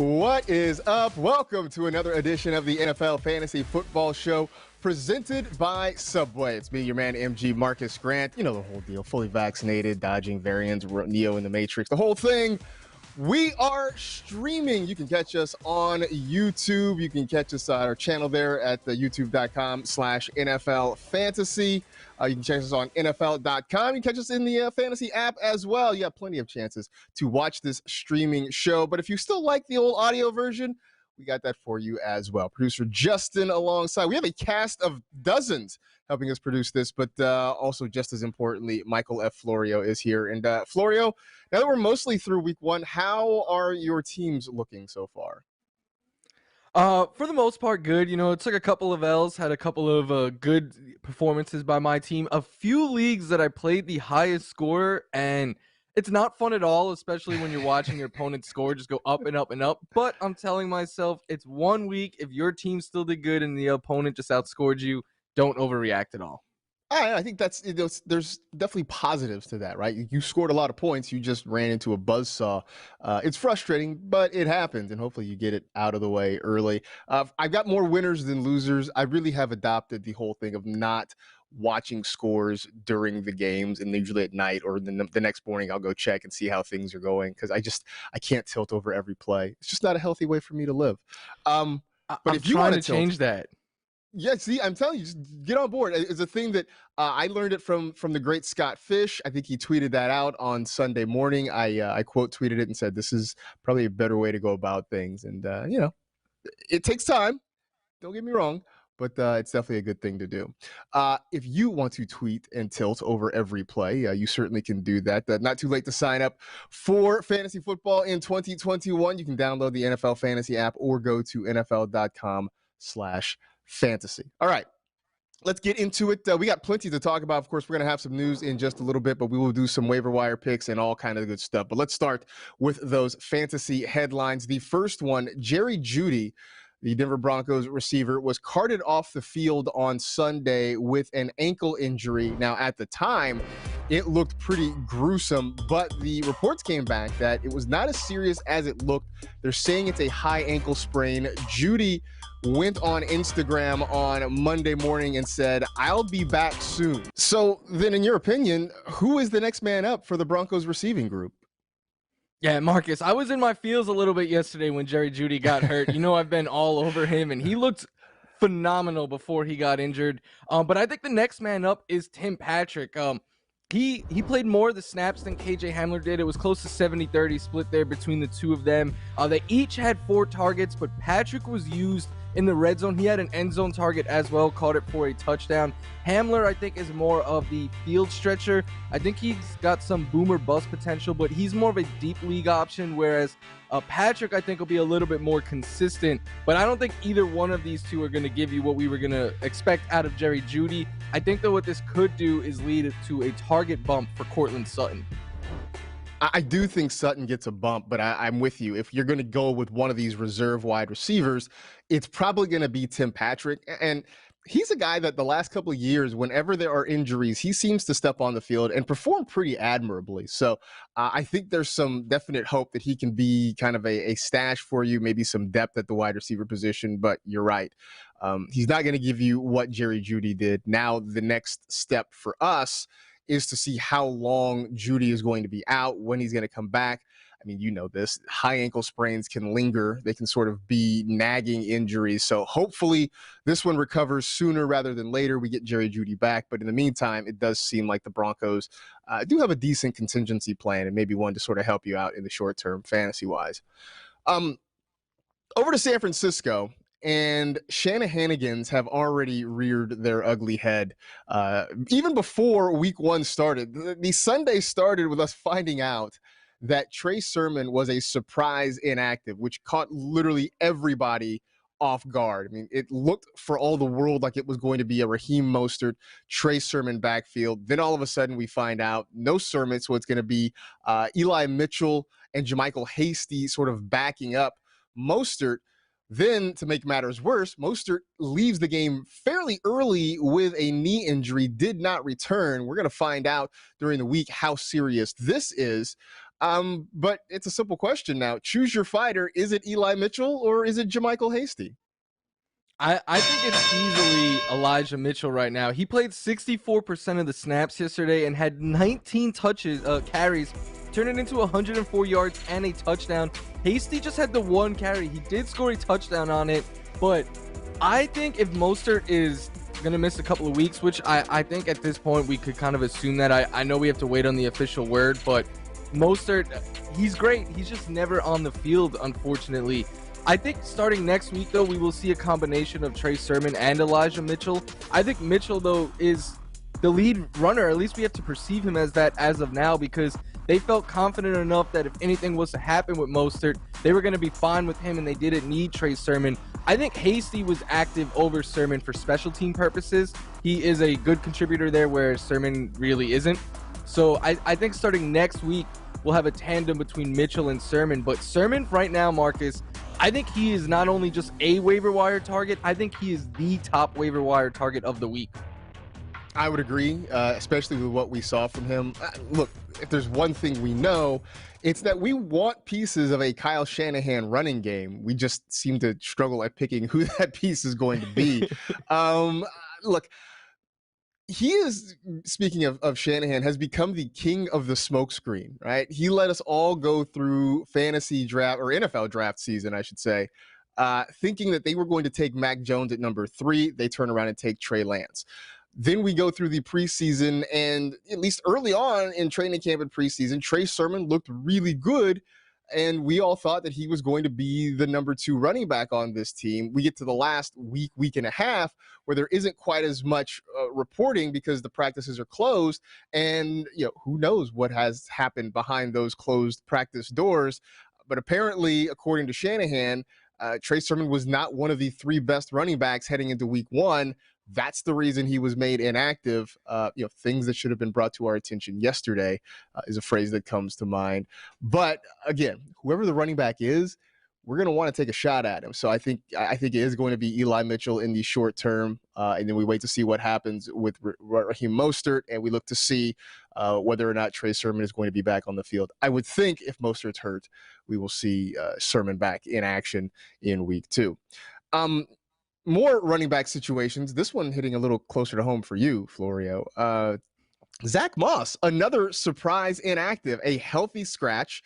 What is up? Welcome to another edition of the NFL Fantasy Football Show presented by Subway. It's me, your man, MG Marcus Grant. You know the whole deal. Fully vaccinated, dodging variants, Neo in the Matrix, the whole thing. We are streaming. You can catch us on YouTube. You can catch us on our channel there at the youtube.com/NFL Fantasy. You can check us on NFL.com. You can catch us in the Fantasy app as well. You have plenty of chances to watch this streaming show. But if you still like the old audio version, we got that for you as well. Producer Justin alongside. We have a cast of dozens helping us produce this, but also just as importantly, Michael F. Florio is here. And Florio, now that we're mostly through week one, how are your teams looking so far? For the most part, good. You know, it took a couple of L's, had a couple of good performances by my team. A few leagues that I played the highest score, and it's not fun at all, especially when you're watching your opponent's score just go up and up and up. But I'm telling myself, it's 1 week. If your team still did good and the opponent just outscored you, don't overreact at all. I think there's definitely positives to that, right? You scored a lot of points. You just ran into a buzzsaw. It's frustrating, but it happens, and hopefully you get it out of the way early. I've got more winners than losers. I really have adopted the whole thing of not watching scores during the games, and usually at night or the next morning I'll go check and see how things are going, because I can't tilt over every play. It's just not a healthy way for me to live. But if you want to change that. Yeah, see, I'm telling you, just get on board. It's a thing that I learned it from the great Scott Fish. I think he tweeted that out on Sunday morning. I quote tweeted it and said, this is probably a better way to go about things. And, it takes time. Don't get me wrong, but it's definitely a good thing to do. If you want to tweet and tilt over every play, you certainly can do that. Not too late to sign up for fantasy football in 2021. You can download the NFL Fantasy app or go to NFL.com/fantasy. All right, let's get into it. We got plenty to talk about. Of course, we're going to have some news in just a little bit, but we will do some waiver wire picks and all kind of good stuff. But let's start with those fantasy headlines. The first one, Jerry Jeudy, the Denver Broncos receiver, was carted off the field on Sunday with an ankle injury. Now, at the time, it looked pretty gruesome, but the reports came back that it was not as serious as it looked. They're saying it's a high ankle sprain. Jeudy went on Instagram on Monday morning and said, "I'll be back soon." So then, in your opinion, who is the next man up for the Broncos receiving group? Yeah, Marcus, I was in my feels a little bit yesterday when Jerry Jeudy got hurt. You know, I've been all over him, and he looked phenomenal before he got injured. But I think the next man up is Tim Patrick. He played more of the snaps than KJ Hamler did. It was close to 70-30 split there between the two of them. They each had 4 targets, but Patrick was used in the red zone. He had an end zone target as well, caught it for a touchdown. Hamler, I think, is more of the field stretcher. I think he's got some boomer bust potential, but he's more of a deep league option, whereas Patrick, I think, will be a little bit more consistent. But I don't think either one of these two are going to give you what we were going to expect out of Jerry Jeudy. I think that what this could do is lead to a target bump for Courtland Sutton. I do think Sutton gets a bump, but I'm with you. If you're going to go with one of these reserve wide receivers, it's probably going to be Tim Patrick. And he's a guy that the last couple of years, whenever there are injuries, he seems to step on the field and perform pretty admirably. So I think there's some definite hope that he can be kind of a stash for you, maybe some depth at the wide receiver position. But you're right. He's not going to give you what Jerry Jeudy did. Now, the next step for us is to see how long Jeudy is going to be out, when he's going to come back. I mean, you know this. High ankle sprains can linger. They can sort of be nagging injuries. So hopefully this one recovers sooner rather than later. We get Jerry Jeudy back. But in the meantime, it does seem like the Broncos do have a decent contingency plan and maybe one to sort of help you out in the short term fantasy-wise. Over to San Francisco. And Shanahanigans have already reared their ugly head. Even before week one started, the Sunday started with us finding out that Trey Sermon was a surprise inactive, which caught literally everybody off guard. I mean, it looked for all the world like it was going to be a Raheem Mostert, Trey Sermon backfield. Then all of a sudden we find out no Sermon, so it's going to be Eli Mitchell and Jermichael Hasty sort of backing up Mostert. Then, to make matters worse, Mostert leaves the game fairly early with a knee injury, did not return. We're going to find out during the week how serious this is. But it's a simple question now. Choose your fighter. Is it Eli Mitchell or is it JaMychal Hasty? I think it's easily Elijah Mitchell right now. He played 64% of the snaps yesterday and had 19 carries, turning into 104 yards and a touchdown. Hasty just had the one carry. He did score a touchdown on it, but I think if Mostert is going to miss a couple of weeks, which I think at this point we could kind of assume that. I know we have to wait on the official word, but Mostert, he's great. He's just never on the field, unfortunately. I think starting next week, though, we will see a combination of Trey Sermon and Elijah Mitchell. I think Mitchell, though, is the lead runner. At least we have to perceive him as that as of now, because they felt confident enough that if anything was to happen with Mostert, they were going to be fine with him and they didn't need Trey Sermon. I think Hasty was active over Sermon for special team purposes. He is a good contributor there where Sermon really isn't. So I think starting next week, we'll have a tandem between Mitchell and Sermon. But Sermon right now, Marcus, I think he is not only just a waiver wire target, I think he is the top waiver wire target of the week. I would agree, especially with what we saw from him. Look, if there's one thing we know, it's that we want pieces of a Kyle Shanahan running game. We just seem to struggle at picking who that piece is going to be. Look, he is, speaking of Shanahan, has become the king of the smokescreen, right? He let us all go through fantasy draft or NFL draft season, I should say, thinking that they were going to take Mac Jones at number 3. They turn around and take Trey Lance. Then we go through the preseason, and at least early on in training camp and preseason, Trey Sermon looked really good, and we all thought that he was going to be the number 2 running back on this team. We get to the last week and a half, where there isn't quite as much reporting because the practices are closed, and who knows what has happened behind those closed practice doors. But apparently, according to Shanahan, Trey Sermon was not one of the 3 best running backs heading into week 1. That's the reason he was made inactive. Things that should have been brought to our attention yesterday is a phrase that comes to mind. But again, whoever the running back is, we're going to want to take a shot at him. So I think it is going to be Eli Mitchell in the short term, and then we wait to see what happens with Raheem Mostert, and we look to see whether or not Trey Sermon is going to be back on the field. I would think if Mostert's hurt, we will see Sermon back in action in week 2. More running back situations. This one hitting a little closer to home for you, Florio. Zach Moss, another surprise inactive, a healthy scratch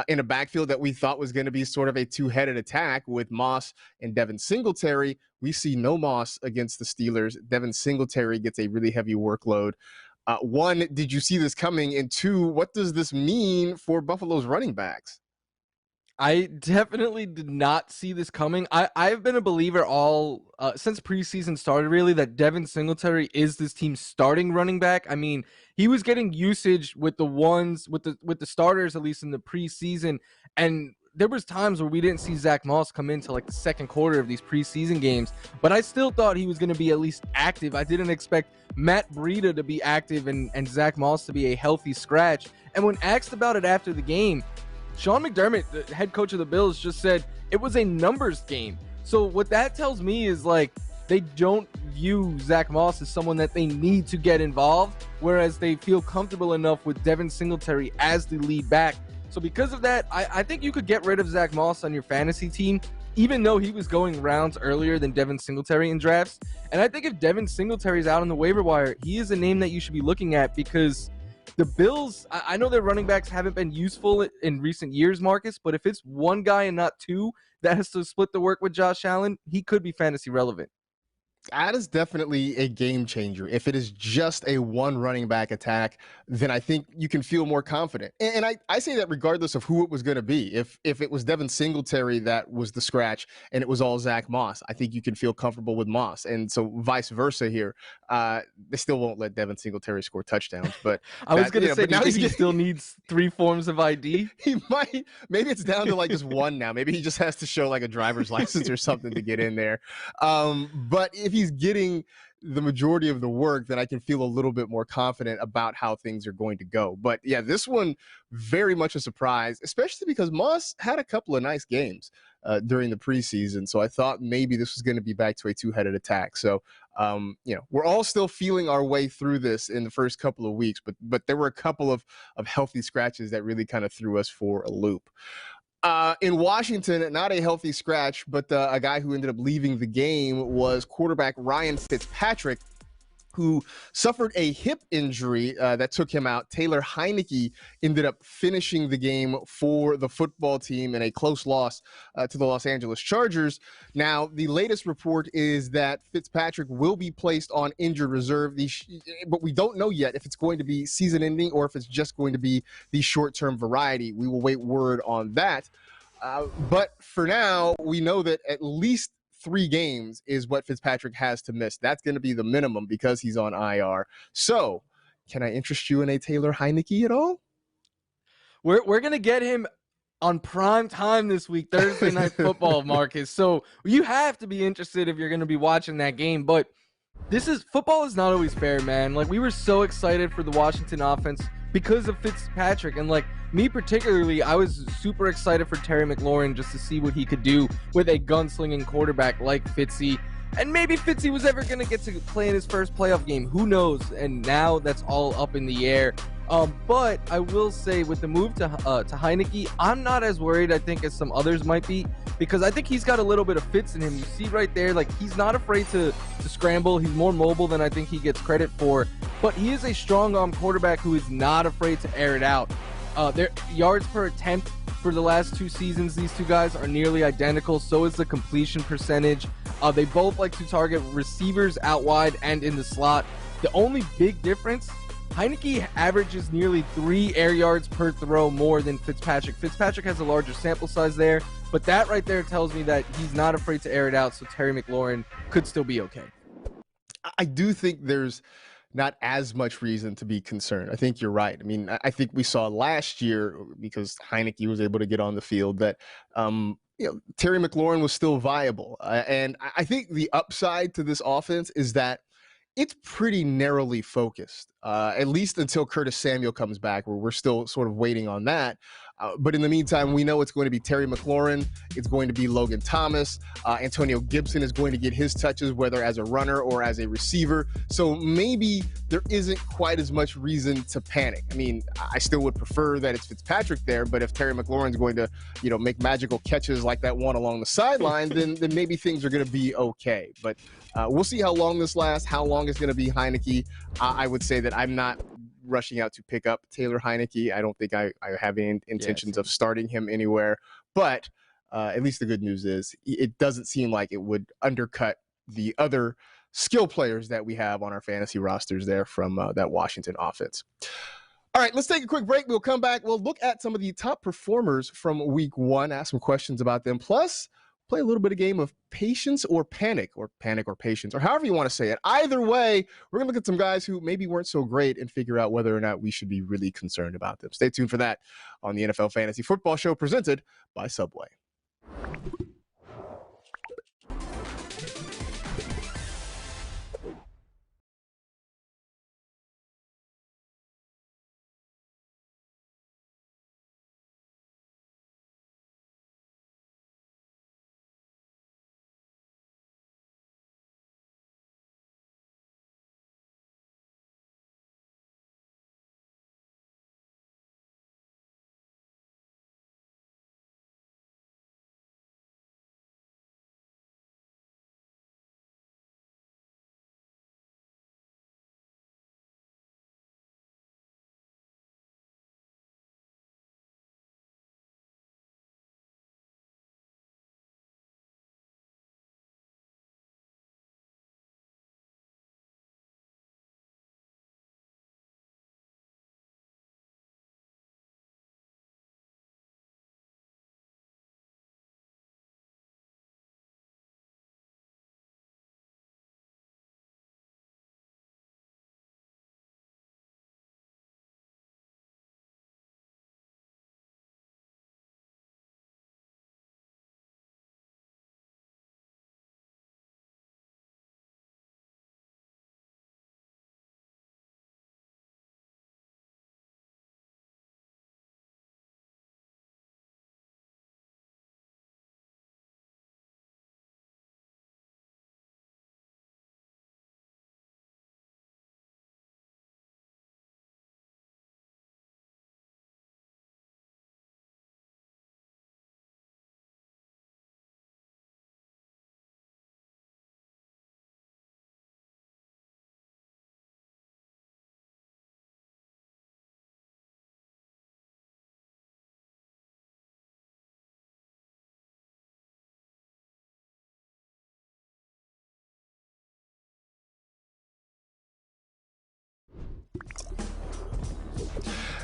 in a backfield that we thought was going to be sort of a 2-headed attack with Moss and Devin Singletary. We see no Moss against the Steelers. Devin Singletary gets a really heavy workload. 1, did you see this coming? And 2, what does this mean for Buffalo's running backs? I definitely did not see this coming. I've been a believer since preseason started, really, that Devin Singletary is this team's starting running back. I mean, he was getting usage with the starters, at least in the preseason, and there was times where we didn't see Zach Moss come into like the second quarter of these preseason games, but I still thought he was going to be at least active. I didn't expect Matt Breida to be active and Zach Moss to be a healthy scratch. And when asked about it after the game, Sean McDermott, the head coach of the Bills, just said it was a numbers game. So what that tells me is like they don't view Zach Moss as someone that they need to get involved, whereas they feel comfortable enough with Devin Singletary as the lead back. So because of that, I think you could get rid of Zach Moss on your fantasy team, even though he was going rounds earlier than Devin Singletary in drafts. And I think if Devin Singletary is out on the waiver wire, he is a name that you should be looking at, because the Bills, I know their running backs haven't been useful in recent years, Marcus, but if it's one guy and not 2 that has to split the work with Josh Allen, he could be fantasy relevant. That is definitely a game changer. If it is just a 1 running back attack, then I think you can feel more confident. And I say that regardless of who it was going to be. If it was Devin Singletary that was the scratch and it was all Zach Moss, I think you can feel comfortable with Moss. And so vice versa here. They still won't let Devin Singletary score touchdowns. But I was going to say, now he still needs 3 forms of ID. He might. Maybe it's down to like just 1 now. Maybe he just has to show like a driver's license or something to get in there. But if he's getting the majority of the work, then I can feel a little bit more confident about how things are going to go. But yeah, this one very much a surprise, especially because Moss had a couple of nice games during the preseason. So I thought maybe this was going to be back to a two-headed attack. So we're all still feeling our way through this in the first couple of weeks, but there were a couple of healthy scratches that really kind of threw us for a loop. In Washington, not a healthy scratch, but a guy who ended up leaving the game was quarterback Ryan Fitzpatrick, who suffered a hip injury that took him out. Taylor Heineke ended up finishing the game for the football team in a close loss to the Los Angeles Chargers. Now, the latest report is that Fitzpatrick will be placed on injured reserve, but we don't know yet if it's going to be season ending or if it's just going to be the short-term variety. We will wait word on that. But for now, we know that at least 3 games is what Fitzpatrick has to miss. That's going to be the minimum because he's on IR. So, can I interest you in a Taylor Heineke at all? We're going to get him on prime time this week, Thursday Night Football, Marcus. So you have to be interested if you're going to be watching that game. But football is not always fair, man. Like, we were so excited for the Washington offense because of Fitzpatrick. And like me particularly, I was super excited for Terry McLaurin just to see what he could do with a gunslinging quarterback like Fitzy. And maybe Fitzy was ever going to get to play in his first playoff game. Who knows? And now that's all up in the air. But I will say with the move to Heineke, I'm not as worried, I think, as some others might be, because I think he's got a little bit of Fitz in him. You see right there, like, he's not afraid to scramble. He's more mobile than I think he gets credit for. But he is a strong arm quarterback who is not afraid to air it out. Their yards per attempt for the last 2 seasons, these two guys are nearly identical. So is the completion percentage. They both like to target receivers out wide and in the slot. The only big difference, Heineke averages nearly 3 air yards per throw more than Fitzpatrick. Fitzpatrick has a larger sample size there, but that right there tells me that he's not afraid to air it out, so Terry McLaurin could still be okay. I do think there's not as much reason to be concerned. I think you're right. I mean, I think we saw last year, because Heineke was able to get on the field, that Terry McLaurin was still viable. And I think the upside to this offense is that it's pretty narrowly focused, at least until Curtis Samuel comes back, where we're still sort of waiting on that. But in the meantime, we know it's going to be Terry McLaurin. It's going to be Logan Thomas. Antonio Gibson is going to get his touches, whether as a runner or as a receiver. So maybe there isn't quite as much reason to panic. I mean, I still would prefer that it's Fitzpatrick there, but if Terry McLaurin's going to, make magical catches like that one along the sideline, then maybe things are going to be okay. But we'll see how long this lasts, how long it's going to be Heineke. I would say that I'm not rushing out to pick up Taylor Heineke. I don't think I have any intentions of starting him anywhere. But at least the good news is it doesn't seem like it would undercut the other skill players that we have on our fantasy rosters there from that Washington offense. All right, let's take a quick break. We'll come back. We'll look at some of the top performers from week 1, ask some questions about them. Plus, play a little bit of game of patience or panic or patience, or however you want to say it. Either way, we're going to look at some guys who maybe weren't so great and figure out whether or not we should be really concerned about them. Stay tuned for that on the NFL Fantasy Football Show presented by Subway.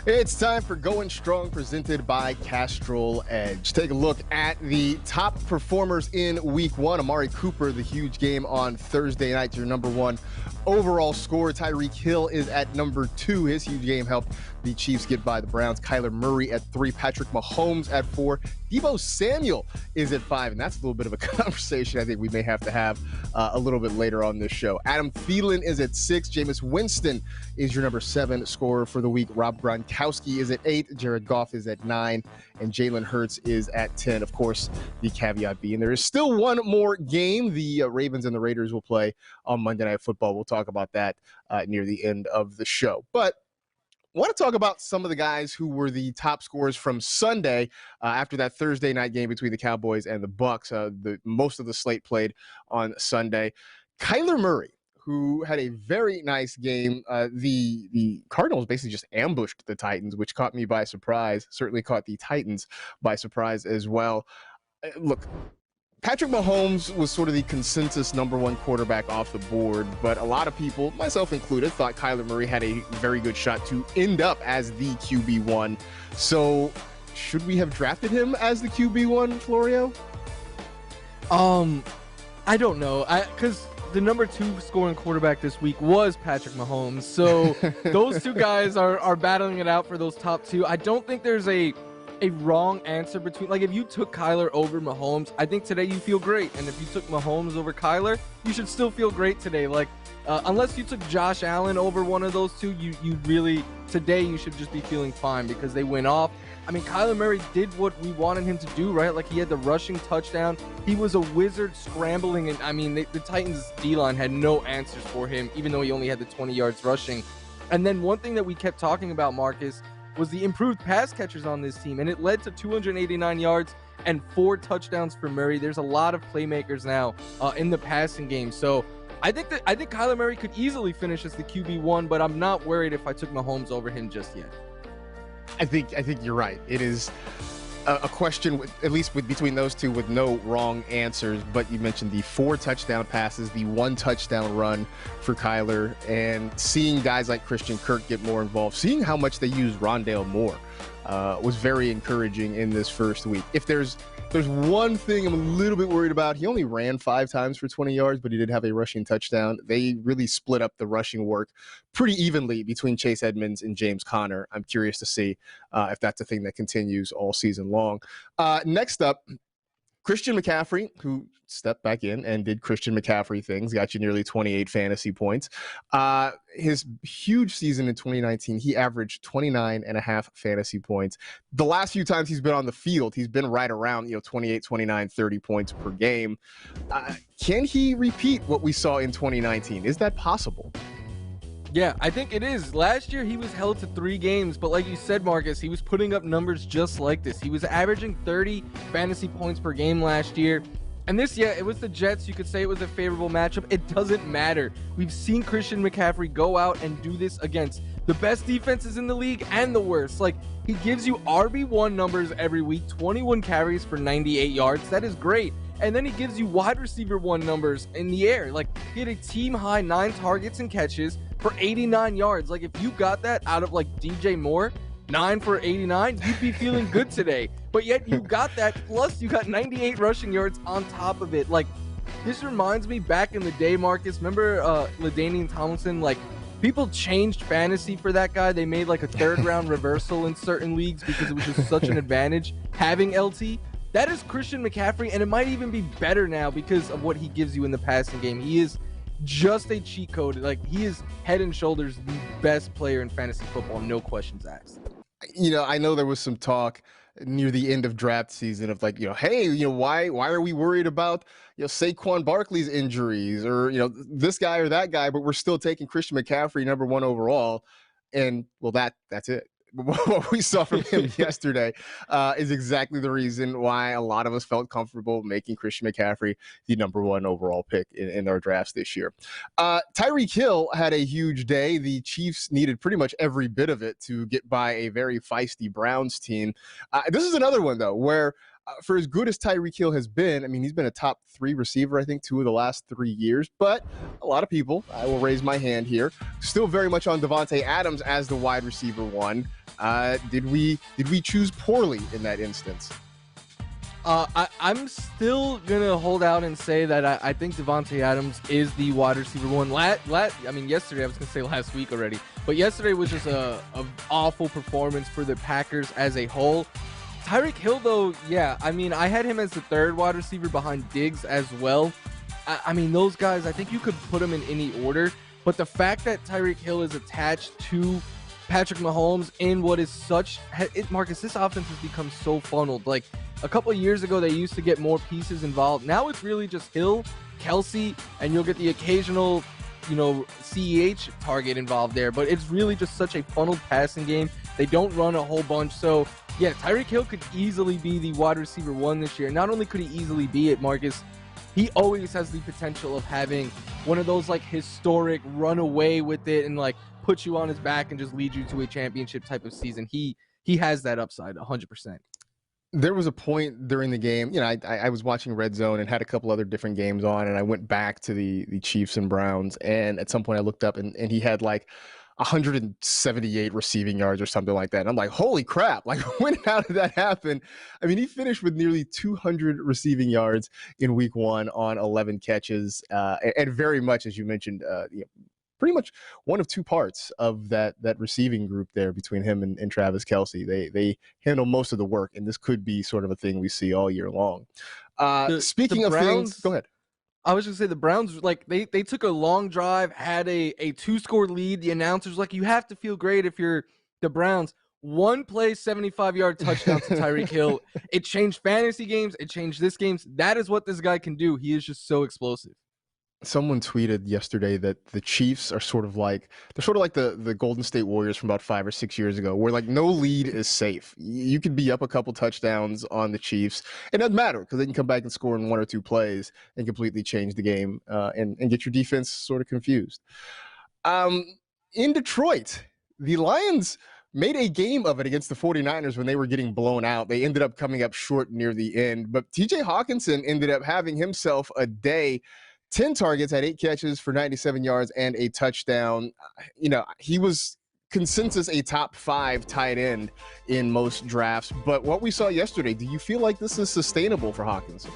It's time for Going Strong, presented by Castrol Edge. Take a look at the top performers in week one. Amari Cooper, the huge game on Thursday night, your number one overall scorer. Tyreek Hill is at number two. His huge game helped the Chiefs get by the Browns. Kyler Murray at 3. Patrick Mahomes at 4. Deebo Samuel is at 5. And that's a little bit of a conversation I think we may have to have a little bit later on this show. Adam Thielen is at 6. Jameis Winston is your number 7 scorer for the week. Rob Gronkowski is at 8. Jared Goff is at 9. And Jalen Hurts is at 10. Of course, the caveat being there is still one more game. The Ravens and the Raiders will play on Monday Night Football. We'll talk about that near the end of the show. But I want to talk about some of the guys who were the top scorers from Sunday after that Thursday night game between the Cowboys and the Bucs. Most of the slate played on Sunday. Kyler Murray, who had a very nice game. The Cardinals basically just ambushed the Titans, which caught me by surprise. Certainly caught the Titans by surprise as well. Look, Patrick Mahomes was sort of the consensus number one quarterback off the board, but a lot of people, myself included, thought Kyler Murray had a very good shot to end up as the QB1. So should we have drafted him as the QB1, Florio? I don't know. Because the number 2 scoring quarterback this week was Patrick Mahomes. So those two guys are battling it out for those top 2. I don't think there's a wrong answer between, like, if you took Kyler over Mahomes, I think today you feel great. And if you took Mahomes over Kyler, you should still feel great today. Like, unless you took Josh Allen over one of those two, you really, today you should just be feeling fine because they went off. I mean, Kyler Murray did what we wanted him to do, right? Like, he had the rushing touchdown. He was a wizard scrambling. And I mean, the Titans D-line had no answers for him, even though he only had the 20 yards rushing. And then one thing that we kept talking about, Marcus, was the improved pass catchers on this team, and it led to 289 yards and 4 touchdowns for Murray. There's a lot of playmakers now in the passing game. So I think Kyler Murray could easily finish as the QB1, but I'm not worried if I took Mahomes over him just yet. I think you're right. It is a question, at least between those two, with no wrong answers. But you mentioned the 4 touchdown passes, the 1 touchdown run for Kyler, and seeing guys like Christian Kirk get more involved, seeing how much they use Rondale Moore was very encouraging in this first week. If there's one thing I'm a little bit worried about, he only ran 5 times for 20 yards, but he did have a rushing touchdown. They really split up the rushing work pretty evenly between Chase Edmonds and James Conner. I'm curious to see if that's a thing that continues all season long. Next up, Christian McCaffrey, who stepped back in and did Christian McCaffrey things, got you nearly 28 fantasy points. His huge season in 2019, he averaged 29.5 fantasy points. The last few times he's been on the field, he's been right around 28, 29, 30 points per game. Can he repeat what we saw in 2019? Is that possible? Yeah, I think it is. Last year, he was held to 3 games, but like you said, Marcus, he was putting up numbers just like this. He was averaging 30 fantasy points per game last year. And this, yeah, it was the Jets. You could say it was a favorable matchup. It doesn't matter. We've seen Christian McCaffrey go out and do this against the best defenses in the league and the worst. Like, he gives you RB1 numbers every week, 21 carries for 98 yards. That is great. And then he gives you wide receiver 1 numbers in the air. Like, he had a team high 9 targets and catches for 89 yards. Like, if you got that out of like DJ Moore, 9 for 89, you'd be feeling good today. But yet you got that, plus you got 98 rushing yards on top of it. Like, this reminds me back in the day, Marcus. Remember LaDainian Tomlinson? Like, people changed fantasy for that guy. They made like a 3rd round reversal in certain leagues because it was just such an advantage having LT. That is Christian McCaffrey, and it might even be better now because of what he gives you in the passing game. He is just a cheat code. Like, he is head and shoulders the best player in fantasy football, no questions asked. I know there was some talk near the end of draft season of like, hey, why are we worried about, Saquon Barkley's injuries or, this guy or that guy, but we're still taking Christian McCaffrey number 1 overall. And well, that's it. What we saw from him yesterday is exactly the reason why a lot of us felt comfortable making Christian McCaffrey the number 1 overall pick in our drafts this year. Tyreek Hill had a huge day. The Chiefs needed pretty much every bit of it to get by a very feisty Browns team. This is another one, though, where for as good as Tyreek Hill has been, I mean, he's been a top 3 receiver, I think, 2 of the last 3 years. But a lot of people, I will raise my hand here, still very much on Davante Adams as the wide receiver 1. Did we choose poorly in that instance? I'm still gonna hold out and say that I think Davante Adams is the wide receiver 1. Yesterday I was gonna say last week already, but yesterday was just a awful performance for the Packers as a whole. Tyreek Hill, though, yeah, I mean, I had him as the 3rd wide receiver behind Diggs as well. I mean, those guys, I think you could put them in any order, but the fact that Tyreek Hill is attached to Patrick Mahomes in what is Marcus, this offense has become so funneled. Like, a couple of years ago, they used to get more pieces involved. Now it's really just Hill, Kelsey, and you'll get the occasional, CEH target involved there. But it's really just such a funneled passing game. They don't run a whole bunch. So, yeah, Tyreek Hill could easily be the wide receiver 1 this year. Not only could he easily be it, Marcus, he always has the potential of having one of those, like, historic run away with it and, like, put you on his back and just lead you to a championship type of season. He has that upside 100%. There was a point during the game, I was watching Red Zone and had a couple other different games on, and I went back to the Chiefs and Browns, and at some point I looked up and he had like 178 receiving yards or something like that. And I'm like, holy crap, like when how did that happen? I mean, he finished with nearly 200 receiving yards in week 1 on 11 catches, and very much, as you mentioned, pretty much one of 2 parts of that receiving group there between him and Travis Kelce. They handle most of the work, and this could be sort of a thing we see all year long. Speaking of things, go ahead. I was going to say the Browns, like, they took a long drive, had a 2-score lead. The announcers like, you have to feel great if you're the Browns. 1 play, 75-yard touchdown to Tyreek Hill. It changed fantasy games. It changed this game. That is what this guy can do. He is just so explosive. Someone tweeted yesterday that the Chiefs are sort of like the Golden State Warriors from about 5 or 6 years ago, where like no lead is safe. You could be up a couple touchdowns on the Chiefs. It doesn't matter because they can come back and score in 1 or 2 plays and completely change the game and get your defense sort of confused. In Detroit, the Lions made a game of it against the 49ers when they were getting blown out. They ended up coming up short near the end, but TJ Hockenson ended up having himself a day. 10 targets, had 8 catches for 97 yards and a touchdown. He was consensus a top 5 tight end in most drafts. But what we saw yesterday, do you feel like this is sustainable for Hockenson?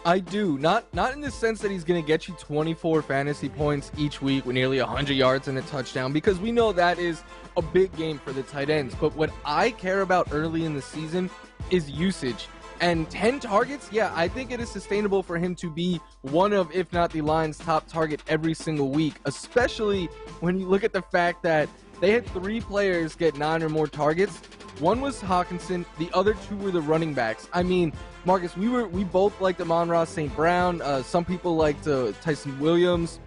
I do. Not in the sense that he's going to get you 24 fantasy points each week with nearly 100 yards and a touchdown, because we know that is a big game for the tight ends. But what I care about early in the season is usage. And 10 targets, yeah, I think it is sustainable for him to be one of, if not the Lions' top target every single week, especially when you look at the fact that they had 3 players get 9 or more targets. One was Hockenson, the other 2 were the running backs. I mean, Marcus, we both liked Amon-Ra St. Brown. Some people liked Terrell Williams.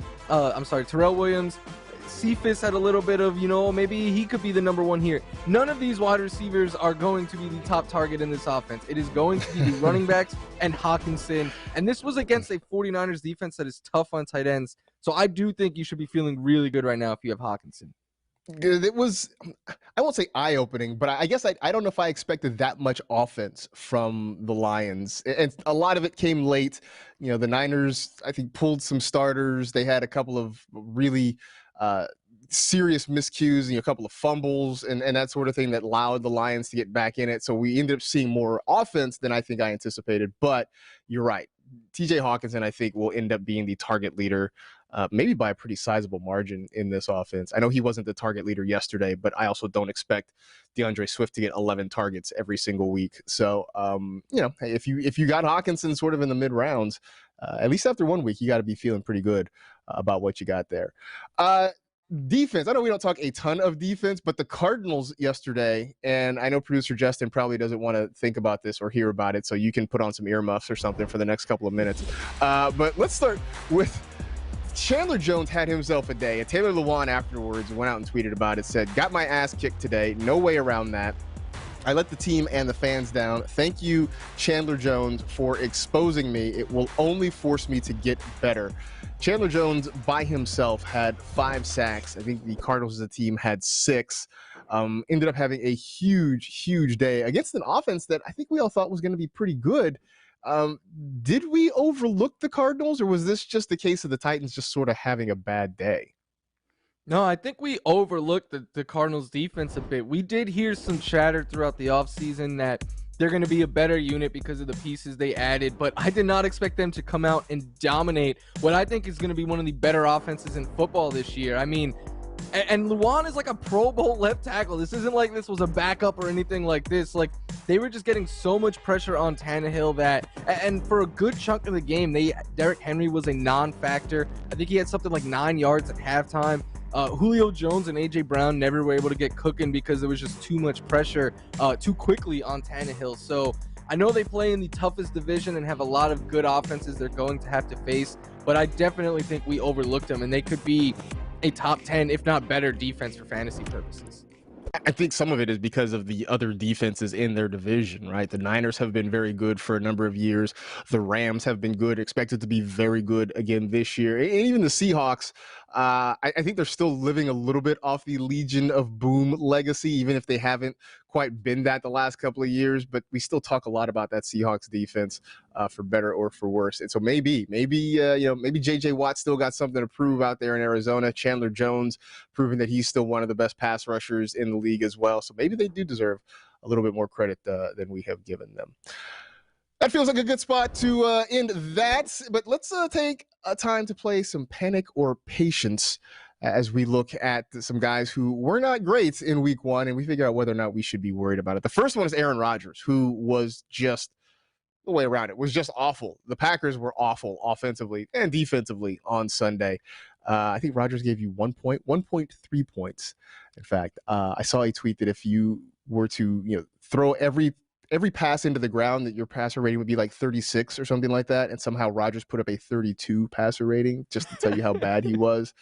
Cephas had a little bit of, maybe he could be the number 1 here. None of these wide receivers are going to be the top target in this offense. It is going to be the running backs and Hockenson. And this was against a 49ers defense that is tough on tight ends. So I do think you should be feeling really good right now if you have Hockenson. It was, I won't say eye-opening, but I guess I don't know if I expected that much offense from the Lions. And a lot of it came late. The Niners, I think, pulled some starters. They had a couple of really serious miscues, a couple of fumbles and that sort of thing that allowed the Lions to get back in it. So we ended up seeing more offense than I think I anticipated. But you're right. TJ Hockenson, I think, will end up being the target leader, maybe by a pretty sizable margin in this offense. I know he wasn't the target leader yesterday, but I also don't expect DeAndre Swift to get 11 targets every single week. So, if you got Hockenson sort of in the mid rounds, at least after 1 week, you got to be feeling pretty good about what you got there. Defense. I know we don't talk a ton of defense, but the Cardinals yesterday, and I know producer Justin probably doesn't want to think about this or hear about it, so you can put on some earmuffs or something for the next couple of minutes. But let's start with Chandler Jones had himself a day. And Taylor Lewan afterwards went out and tweeted about it, said, "Got my ass kicked today. No way around that. I let the team and the fans down. Thank you, Chandler Jones, for exposing me. It will only force me to get better." Chandler Jones by himself had 5 sacks. I think the Cardinals as a team had 6. ended up having a huge day against an offense that I think we all thought was going to be pretty good. Did we overlook the Cardinals, or was this just the case of the Titans just sort of having a bad day? No, I think we overlooked the Cardinals defense a bit. We did hear some chatter throughout the offseason that they're going to be a better unit because of the pieces they added, but I did not expect them to come out and dominate what I think is going to be one of the better offenses in football this year. I mean, and Luan is like a Pro Bowl left tackle. This isn't like this was a backup or anything like this. Like, they were just getting so much pressure on Tannehill that, and for a good chunk of the game, Derrick Henry was a non-factor. I think he had something like 9 yards at halftime. Julio Jones and A.J. Brown never were able to get cooking because there was just too much pressure too quickly on Tannehill. So I know they play in the toughest division and have a lot of good offenses they're going to have to face, but I definitely think we overlooked them, and they could be a top 10, if not better, defense for fantasy purposes. I think some of it is because of the other defenses in their division, right? The Niners have been very good for a number of years. The Rams have been good, expected to be very good again this year. And even the Seahawks, I think they're still living a little bit off the Legion of Boom legacy, even if they haven't quite been that the last couple of years. But we still talk a lot about that Seahawks defense, for better or for worse. And so maybe J.J. Watt still got something to prove out there in Arizona. Chandler Jones proving that he's still one of the best pass rushers in the league as well. So maybe they do deserve a little bit more credit than we have given them. That feels like a good spot to end that. But let's take a time to play some Panic or Patience as we look at some guys who were not great in week one, and we figure out whether or not we should be worried about it. The first one is Aaron Rodgers, who was just the way around it, was just awful. The Packers were awful offensively and defensively on Sunday. I think Rodgers gave you 1.3 points. In fact, I saw a tweet that if you were to throw every pass into the ground, that your passer rating would be like 36 or something like that, and somehow Rodgers put up a 32 passer rating, just to tell you how bad he was.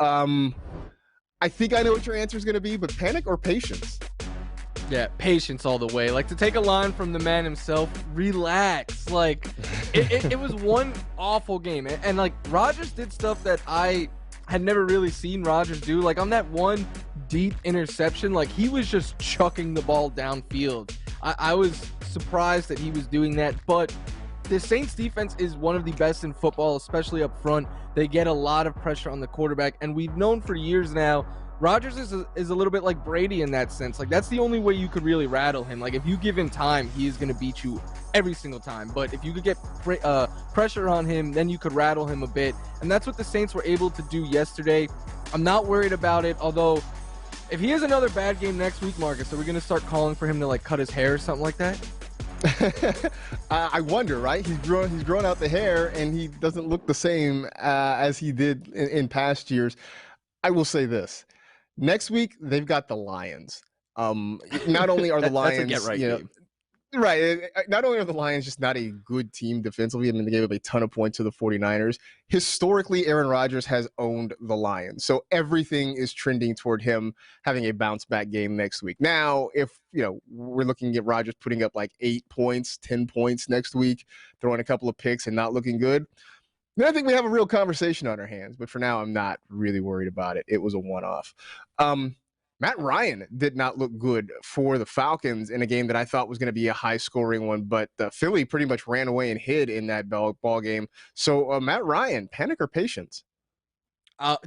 I think I know what your answer is going to be, but Panic or Patience? Yeah, patience all the way. Like, to take a line from the man himself, relax. Like, it was one awful game. And like, Rodgers did stuff that I had never really seen Rodgers do. Like, on that one deep interception, like, he was just chucking the ball downfield. I was surprised that he was doing that, but the Saints defense is one of the best in football, especially up front. They get a lot of pressure on the quarterback, and we've known for years now Rodgers is a little bit like Brady in that sense. Like, that's the only way you could really rattle him. Like, if you give him time, he is going to beat you every single time. But if you could get pressure on him, then you could rattle him a bit. And that's what the Saints were able to do yesterday. I'm not worried about it, although if he has another bad game next week, Marcus, are we going to start calling for him to, like, cut his hair or something like that? I wonder, right? He's grown out the hair, and he doesn't look the same as he did in past years. I will say this. Next week, they've got the Lions. Not only are the Lions, that's a get right game. Right. Not only are the Lions just not a good team defensively, I mean, they gave up a ton of points to the 49ers. Historically, Aaron Rodgers has owned the Lions. So everything is trending toward him having a bounce back game next week. Now, if, we're looking at Rodgers putting up like 8 points, 10 points next week, throwing a couple of picks and not looking good, then I think we have a real conversation on our hands. But for now, I'm not really worried about it. It was a one-off. Matt Ryan did not look good for the Falcons in a game that I thought was going to be a high-scoring one, but Philly pretty much ran away and hid in that ball game. So, Matt Ryan, panic or patience?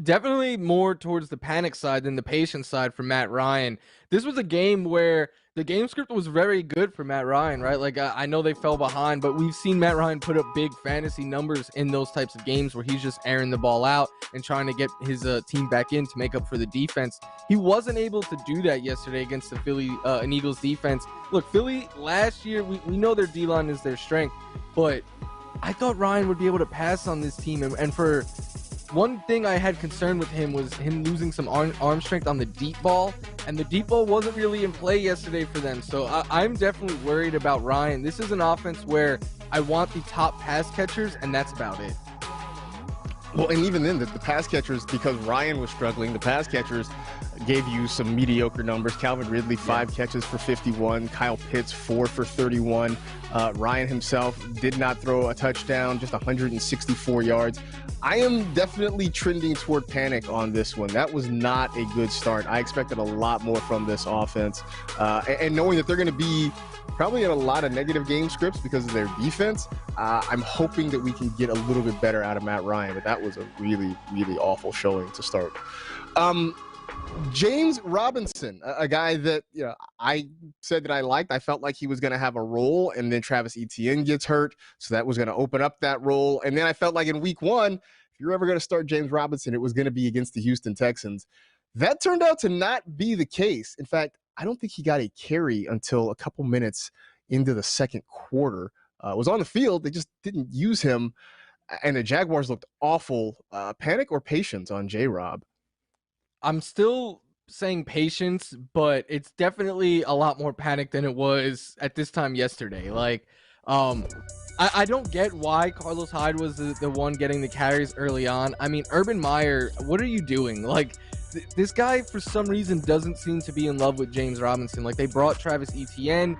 Definitely more towards the panic side than the patience side for Matt Ryan. This was a game where the game script was very good for Matt Ryan, right? Like, I know they fell behind, but we've seen Matt Ryan put up big fantasy numbers in those types of games where he's just airing the ball out and trying to get his team back in to make up for the defense. He wasn't able to do that yesterday against the Philly and Eagles defense. Look, Philly last year, we know their D-line is their strength, but I thought Ryan would be able to pass on this team. And for one thing I had concern with him was him losing some arm strength on the deep ball, and the deep ball wasn't really in play yesterday for them. So I'm definitely worried about Ryan. This is an offense where I want the top pass catchers, and that's about it. Well, and even then, the pass catchers, because Ryan was struggling, the pass catchers gave you some mediocre numbers. Calvin Ridley, 5 catches for 51. Kyle Pitts, 4 for 31. Ryan himself did not throw a touchdown, just 164 yards. I am definitely trending toward panic on this one. That was not a good start. I expected a lot more from this offense. And knowing that they're going to be probably in a lot of negative game scripts because of their defense, I'm hoping that we can get a little bit better out of Matt Ryan. But that was a really, really awful showing to start. James Robinson, a guy that I said that I liked. I felt like he was going to have a role, and then Travis Etienne gets hurt, so that was going to open up that role. And then I felt like in week 1, if you're ever going to start James Robinson, it was going to be against the Houston Texans. That turned out to not be the case. In fact, I don't think he got a carry until a couple minutes into the second quarter. Was on the field. They just didn't use him, and the Jaguars looked awful. Panic or patience on J-Rob? I'm still saying patience, but it's definitely a lot more panic than it was at this time yesterday. Like, I don't get why Carlos Hyde was the one getting the carries early on. I mean, Urban Meyer, what are you doing? Like, this guy, for some reason, doesn't seem to be in love with James Robinson. Like, they brought Travis Etienne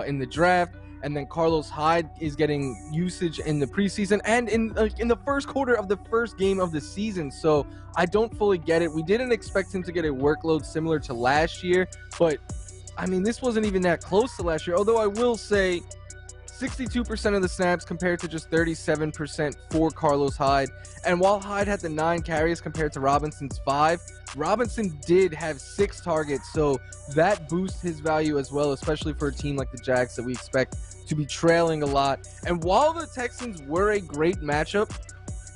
in the draft, and then Carlos Hyde is getting usage in the preseason and in the first quarter of the first game of the season. So I don't fully get it. We didn't expect him to get a workload similar to last year, but I mean, this wasn't even that close to last year. Although I will say 62% of the snaps compared to just 37% for Carlos Hyde. And while Hyde had the 9 carries compared to Robinson's 5, Robinson did have 6 targets, so that boosts his value as well, especially for a team like the Jags that we expect to be trailing a lot. And while the Texans were a great matchup,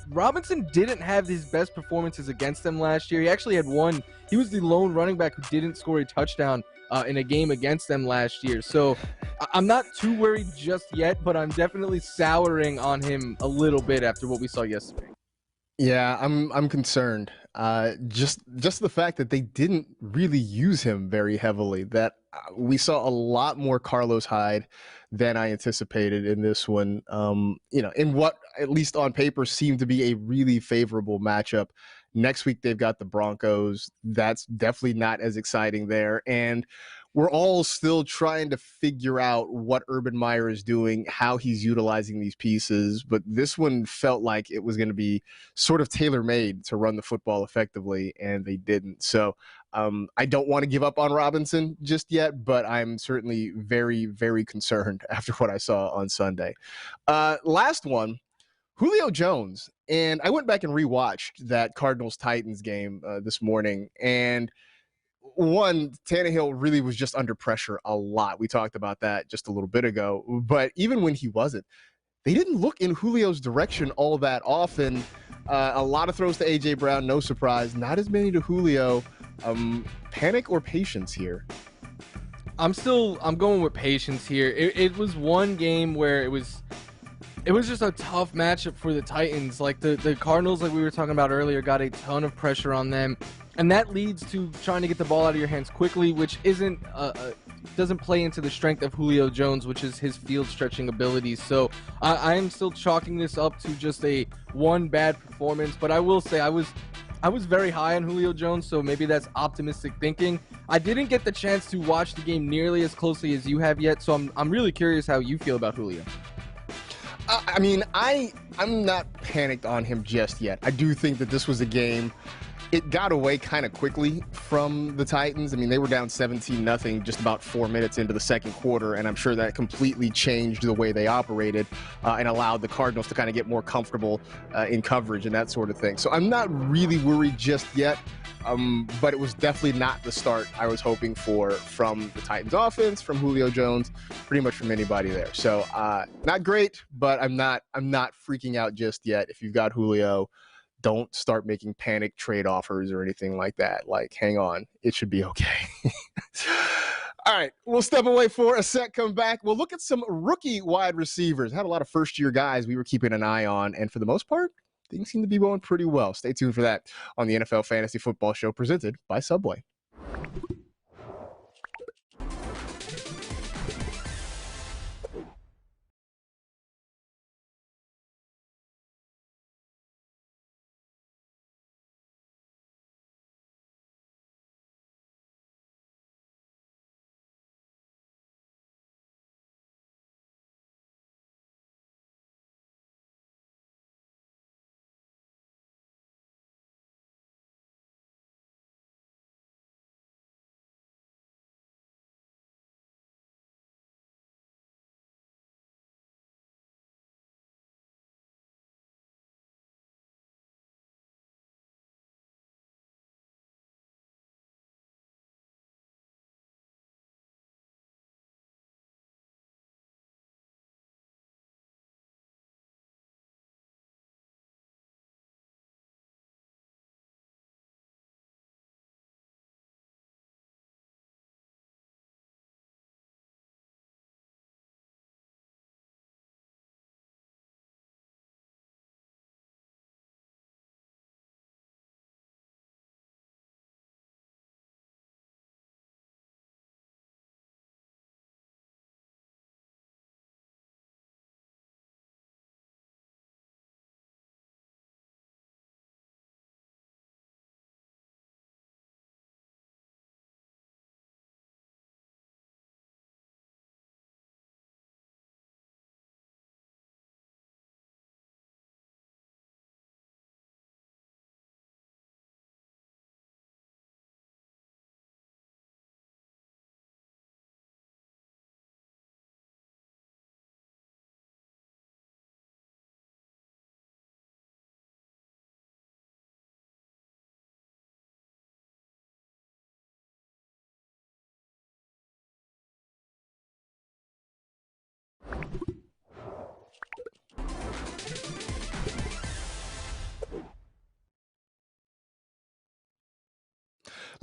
Robinson didn't have his best performances against them last year. He actually had one. He was the lone running back who didn't score a touchdown in a game against them last year. So I'm not too worried just yet, but I'm definitely souring on him a little bit after what we saw yesterday. Yeah, I'm concerned. Just the fact that they didn't really use him very heavily. That we saw a lot more Carlos Hyde than I anticipated in this one. In what at least on paper seemed to be a really favorable matchup. Next week they've got the Broncos. That's definitely not as exciting there, and we're all still trying to figure out what Urban Meyer is doing, how he's utilizing these pieces. But this one felt like it was going to be sort of tailor-made to run the football effectively, and they didn't. So I don't want to give up on Robinson just yet, but I'm certainly very, very concerned after what I saw on Sunday. Last one, Julio Jones. And I went back and rewatched that Cardinals-Titans game this morning, and one, Tannehill really was just under pressure a lot. We talked about that just a little bit ago. But even when he wasn't, they didn't look in Julio's direction all that often. A lot of throws to A.J. Brown, no surprise. Not as many to Julio. Panic or patience here? I'm going with patience here. It was one game where it was just a tough matchup for the Titans. Like the Cardinals, like we were talking about earlier, got a ton of pressure on them. And that leads to trying to get the ball out of your hands quickly, which doesn't play into the strength of Julio Jones, which is his field stretching abilities. So I am still chalking this up to just a one bad performance. But I will say I was very high on Julio Jones, so maybe that's optimistic thinking. I didn't get the chance to watch the game nearly as closely as you have yet, so I'm really curious how you feel about Julio. I mean, I'm not panicked on him just yet. I do think that this was a game. It got away kind of quickly from the Titans. I mean, they were down 17-0 just about 4 minutes into the second quarter, and I'm sure that completely changed the way they operated and allowed the Cardinals to kind of get more comfortable in coverage and that sort of thing. So I'm not really worried just yet, but it was definitely not the start I was hoping for from the Titans offense, from Julio Jones, pretty much from anybody there. So not great, but I'm not freaking out just yet. If you've got Julio, don't start making panic trade offers or anything like that. Like, hang on. It should be okay. All right. We'll step away for a sec, come back. We'll look at some rookie wide receivers. Had a lot of first-year guys we were keeping an eye on, and for the most part, things seem to be going pretty well. Stay tuned for that on the NFL Fantasy Football Show presented by Subway.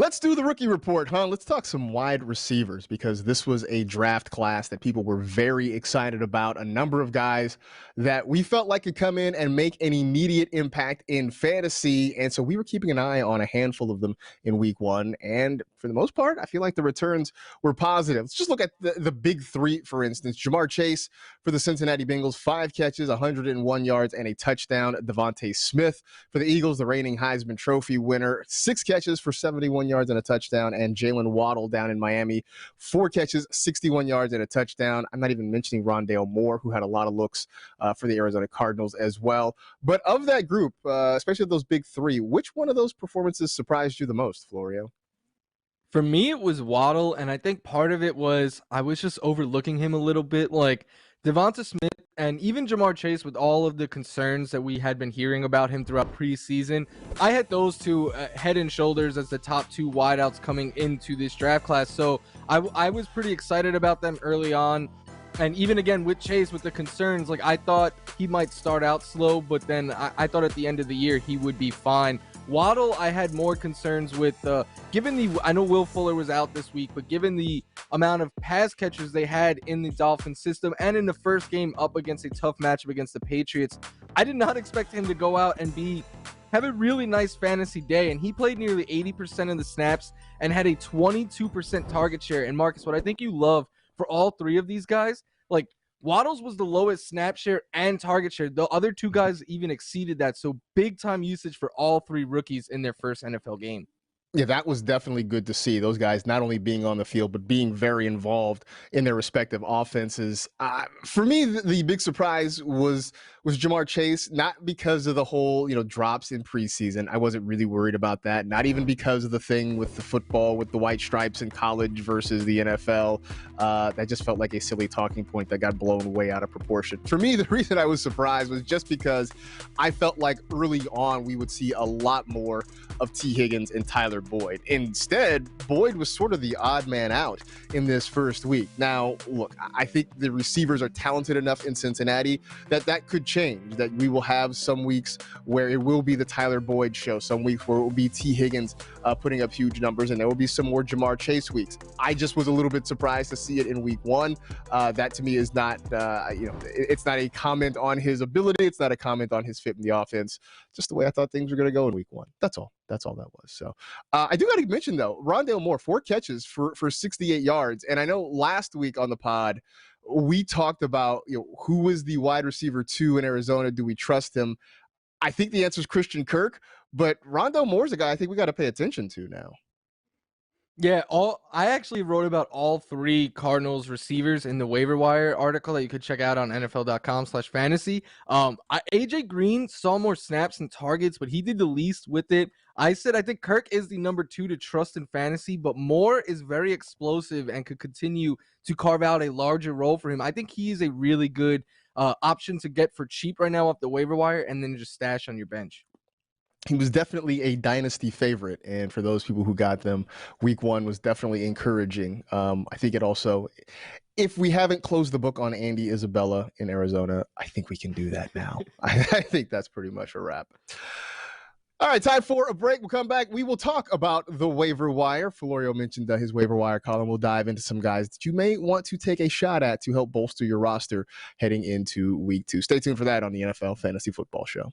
Let's do the rookie report, huh? Let's talk some wide receivers because this was a draft class that people were very excited about. A number of guys that we felt like could come in and make an immediate impact in fantasy. And so we were keeping an eye on a handful of them in week one. And for the most part, I feel like the returns were positive. Let's just look at the big three, for instance. Jamar Chase for the Cincinnati Bengals, 5 catches, 101 yards, and a touchdown. Devontae Smith for the Eagles, the reigning Heisman Trophy winner, 6 catches for 71 yards and a touchdown. And Jalen Waddle down in Miami, 4 catches, 61 yards and a touchdown. I'm not even mentioning Rondale Moore, who had a lot of looks for the Arizona Cardinals as well. But of that group, especially those big three, which one of those performances surprised you the most, Florio? For me, it was Waddle, and I think part of it was I was just overlooking him a little bit. Like Devonta Smith and even Jamar Chase, with all of the concerns that we had been hearing about him throughout preseason, I had those two head and shoulders as the top 2 wideouts coming into this draft class. So I was pretty excited about them early on. And even again with Chase, with the concerns, like I thought he might start out slow, but then I thought at the end of the year he would be fine. Waddle, I had more concerns with, given I know Will Fuller was out this week, but given the amount of pass catchers they had in the Dolphins system and in the first game up against a tough matchup against the Patriots, I did not expect him to go out and have a really nice fantasy day. And he played nearly 80% of the snaps and had a 22% target share. And Marcus, what I think you love for all 3 of these guys, like Waddles was the lowest snap share and target share. The other 2 guys even exceeded that. So big time usage for all 3 rookies in their first NFL game. Yeah, that was definitely good to see. Those guys not only being on the field, but being very involved in their respective offenses. For me, the big surprise was Jamar Chase, not because of the whole, drops in preseason. I wasn't really worried about that. Not even because of the thing with the football, with the white stripes in college versus the NFL. That just felt like a silly talking point that got blown way out of proportion. For me, the reason I was surprised was just because I felt like early on we would see a lot more of T. Higgins and Tyler Boyd. Instead, Boyd was sort of the odd man out in this first week. Now, look, I think the receivers are talented enough in Cincinnati that could change, that we will have some weeks where it will be the Tyler Boyd show, some weeks where it will be T. Higgins putting up huge numbers, and there will be some more Jamar Chase weeks. I just was a little bit surprised to see it in week one. That to me is not, it's not a comment on his ability. It's not a comment on his fit in the offense. Just the way I thought things were going to go in week one. That's all. That's all that was. So I do got to mention, though, Rondale Moore, 4 catches for 68 yards. And I know last week on the pod, we talked about who was the wide receiver 2 in Arizona. Do we trust him? I think the answer is Christian Kirk, but Rondale Moore's a guy I think we got to pay attention to now. Yeah, I actually wrote about all 3 Cardinals receivers in the waiver wire article that you could check out on NFL.com/fantasy. AJ Green saw more snaps and targets, but he did the least with it. I said I think Kirk is the number 2 to trust in fantasy, but Moore is very explosive and could continue to carve out a larger role for him. I think he is a really good option to get for cheap right now off the waiver wire and then just stash on your bench. He was definitely a dynasty favorite, and for those people who got them, week one was definitely encouraging. I think it also, if we haven't closed the book on Andy Isabella in Arizona, I think we can do that now. I think that's pretty much a wrap. All right, time for a break. We'll come back. We will talk about the waiver wire. Florio mentioned his waiver wire column. We'll dive into some guys that you may want to take a shot at to help bolster your roster heading into week 2. Stay tuned for that on the NFL Fantasy Football Show.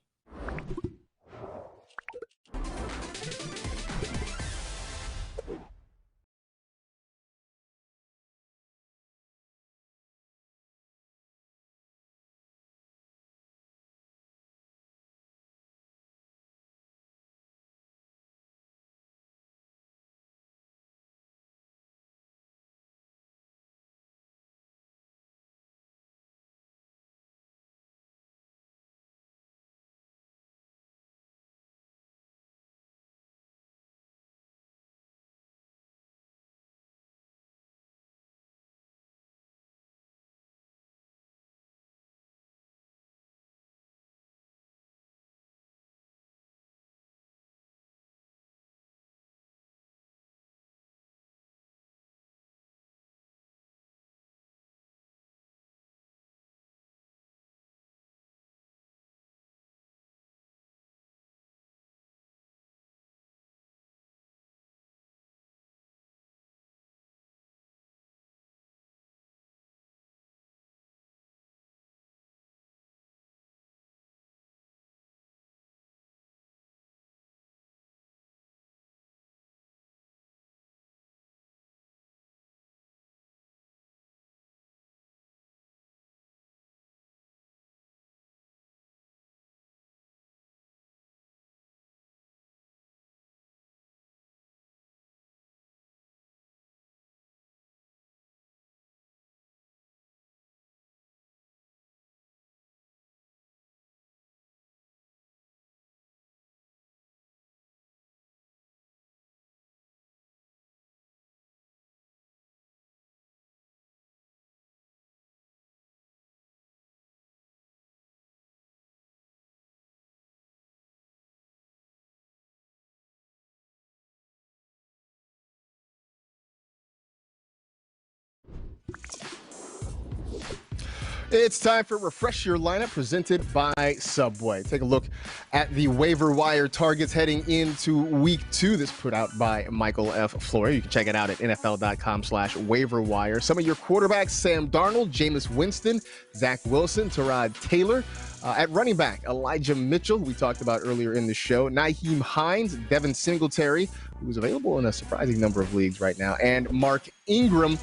It's time for Refresh Your Lineup presented by Subway. Take a look at the waiver wire targets heading into week 2. This put out by Michael F. Flory. You can check it out at NFL.com/waiver-wire. Some of your quarterbacks: Sam Darnold, Jameis Winston, Zach Wilson, Tyrod Taylor. At running back, Elijah Mitchell, who we talked about earlier in the show, Nyheim Hines, Devin Singletary, who's available in a surprising number of leagues right now, and Mark Ingram.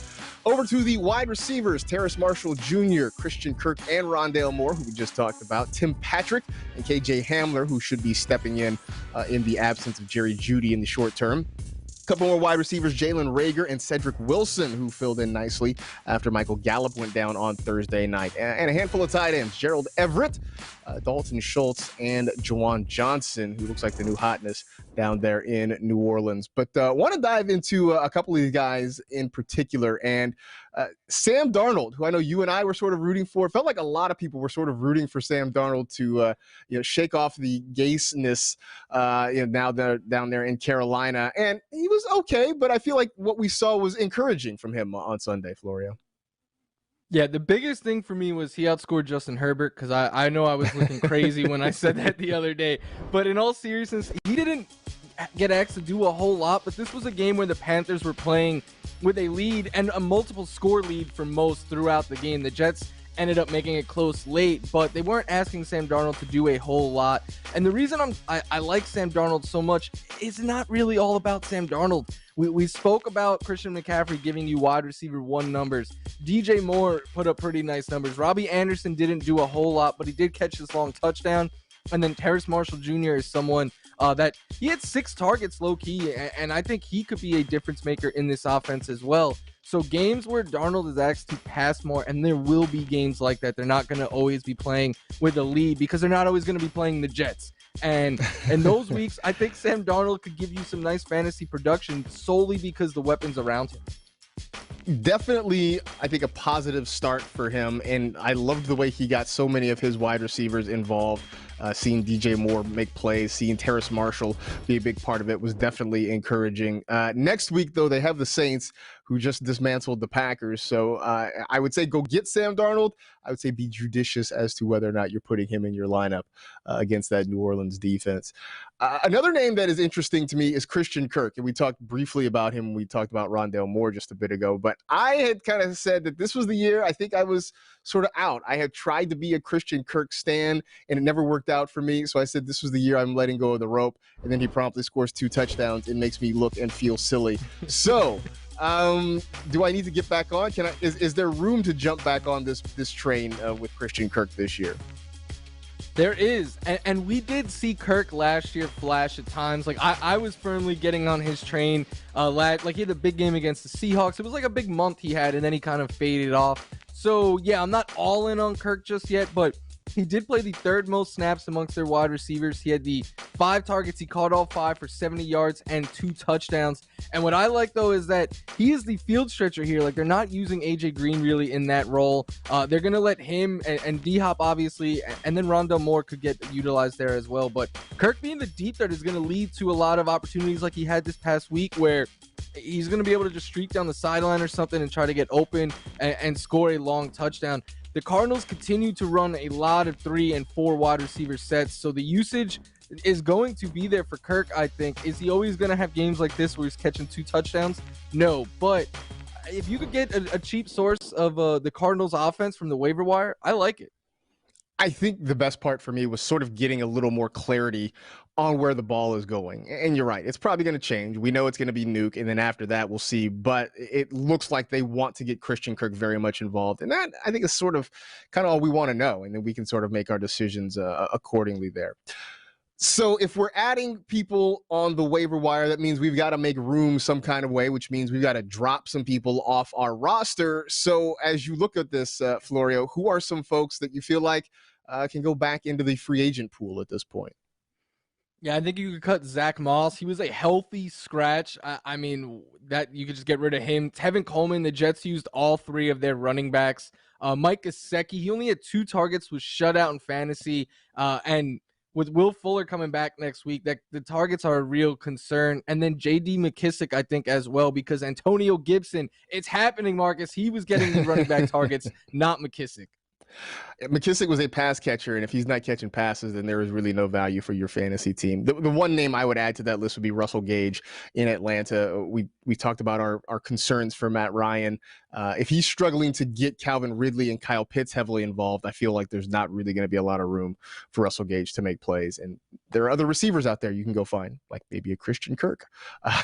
Over to the wide receivers, Terrace Marshall Jr., Christian Kirk, and Rondale Moore, who we just talked about, Tim Patrick, and KJ Hamler, who should be stepping in the absence of Jerry Jeudy in the short term. A couple more wide receivers, Jalen Reagor and Cedric Wilson, who filled in nicely after Michael Gallup went down on Thursday night. And a handful of tight ends, Gerald Everett, Dalton Schultz, and Juwan Johnson, who looks like the new hotness down there in New Orleans. But want to dive into a couple of these guys in particular. And Sam Darnold, who I know you and I were sort of rooting for. It felt like a lot of people were sort of rooting for Sam Darnold to shake off the Gaseness now they're down there in Carolina. And he was okay, but I feel like what we saw was encouraging from him on Sunday, Florio. Yeah, the biggest thing for me was he outscored Justin Herbert, because I know I was looking crazy when I said that the other day. But in all seriousness, he didn't get asked to do a whole lot, but this was a game where the Panthers were playing with a lead and a multiple score lead for most throughout the game. The Jets ended up making it close late, but they weren't asking Sam Darnold to do a whole lot. And the reason I like Sam Darnold so much is not really all about Sam Darnold. We spoke about Christian McCaffrey giving you wide receiver 1 numbers. DJ Moore put up pretty nice numbers. Robbie Anderson didn't do a whole lot, but he did catch this long touchdown. And then Terrace Marshall Jr. is someone that he had 6 targets low-key, and I think he could be a difference maker in this offense as well. So games where Darnold is asked to pass more, and there will be games like that. They're not going to always be playing with a lead because they're not always going to be playing the Jets. And in those weeks, I think Sam Darnold could give you some nice fantasy production solely because the weapons around him. Definitely, I think, a positive start for him, and I loved the way he got so many of his wide receivers involved. Seeing DJ Moore make plays, seeing Terrace Marshall be a big part of it was definitely encouraging. Next week, though, they have the Saints, who just dismantled the Packers. So I would say go get Sam Darnold. I would say be judicious as to whether or not you're putting him in your lineup against that New Orleans defense. Another name that is interesting to me is Christian Kirk. And we talked briefly about him when we talked about Rondale Moore just a bit ago. But I had kind of said that this was the year I think I was sort of out. I had tried to be a Christian Kirk stan, and it never worked out for me. So I said this was the year I'm letting go of the rope. And then he promptly scores 2 touchdowns. It makes me look and feel silly. So do I need to get back on? Is there room to jump back on this train with Christian Kirk this year? There is, and we did see Kirk last year flash at times. Like I was firmly getting on his train. Like he had a big game against the Seahawks. It was like a big month he had, and then he kind of faded off. So yeah, I'm not all in on Kirk just yet, but he did play the 3rd most snaps amongst their wide receivers. He had the 5 targets. He caught all 5 for 70 yards and 2 touchdowns. And what I like, though, is that he is the field stretcher here. Like, they're not using A.J. Green really in that role. They're going to let him and D-Hop, obviously, and then Rondale Moore could get utilized there as well. But Kirk being the deep threat is going to lead to a lot of opportunities like he had this past week, where he's going to be able to just streak down the sideline or something and try to get open and score a long touchdown. The Cardinals continue to run a lot of 3 and 4 wide receiver sets, so the usage is going to be there for Kirk, I think. Is he always going to have games like this where he's catching 2 touchdowns? No, but if you could get a cheap source of the Cardinals offense from the waiver wire, I like it. I think the best part for me was sort of getting a little more clarity on where the ball is going. And you're right, it's probably going to change. We know it's going to be Nuke, and then after that, we'll see. But it looks like they want to get Christian Kirk very much involved. And that, I think, is sort of kind of all we want to know. And then we can sort of make our decisions accordingly there. So if we're adding people on the waiver wire, that means we've got to make room some kind of way, which means we've got to drop some people off our roster. So as you look at this, Florio, who are some folks that you feel like can go back into the free agent pool at this point? Yeah, I think you could cut Zach Moss. He was a healthy scratch. I mean, that you could just get rid of him. Tevin Coleman, the Jets used all 3 of their running backs. Mike Gesicki, he only had 2 targets, was shut out in fantasy. And with Will Fuller coming back next week, that the targets are a real concern. And then J.D. McKissick, I think, as well, because Antonio Gibson, it's happening, Marcus. He was getting the running back targets, not McKissick. McKissick was a pass catcher, and if he's not catching passes, then there is really no value for your fantasy team. The one name I would add to that list would be Russell Gage in Atlanta. We talked about our concerns for Matt Ryan. If he's struggling to get Calvin Ridley and Kyle Pitts heavily involved, I feel like there's not really going to be a lot of room for Russell Gage to make plays. And there are other receivers out there you can go find, like maybe a Christian Kirk.